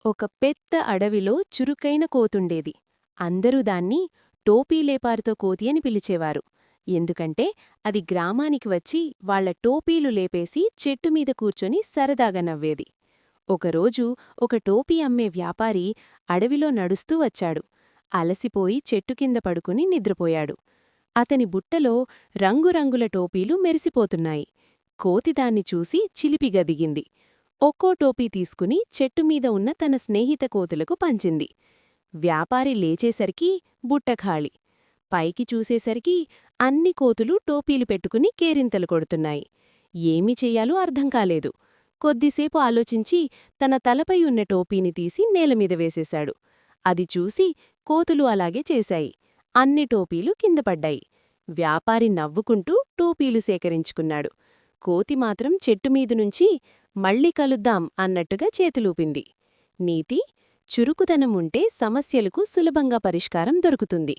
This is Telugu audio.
ఒక పెద్ద అడవిలో చురుకైన కోతుండేది. అందరూ దాన్ని టోపీలేపారుతో కోతి అని పిలిచేవారు. ఎందుకంటే అది గ్రామానికి వచ్చి వాళ్ల టోపీలు లేపేసి చెట్టుమీద కూర్చొని సరదాగా నవ్వేది. ఒకరోజు ఒక టోపీ అమ్మే వ్యాపారి అడవిలో నడుస్తూ వచ్చాడు. అలసిపోయి చెట్టుకింద పడుకుని నిద్రపోయాడు. అతని బుట్టలో రంగురంగుల టోపీలు మెరిసిపోతున్నాయి. కోతి దాన్ని చూసి చిలిపిగా దిగింది. ఒక్కో టోపీ తీసుకుని చెట్టుమీద ఉన్న తన స్నేహిత కోతులకు పంచింది. వ్యాపారి లేచేసరికి బుట్ట ఖాళీ. పైకి చూసేసరికి అన్ని కోతులు టోపీలు పెట్టుకుని కేరింతలు కొడుతున్నాయి. ఏమి చెయ్యాలో అర్థం కాలేదు. కొద్దిసేపు ఆలోచించి తన తలపై ఉన్న టోపీని తీసి నేలమీద వేసేశాడు. అది చూసి కోతులు అలాగే చేశాయి. అన్ని టోపీలు కిందపడ్డాయి. వ్యాపారి నవ్వుకుంటూ టోపీలు సేకరించుకున్నాడు. కోతి మాత్రం చెట్టుమీదునుంచి మళ్ళీ కలుద్దాం అన్నట్టుగా చేతులూపింది. నీతి: చురుకుదనం ఉంటే సమస్యలకు సులభంగా పరిష్కారం దొరుకుతుంది.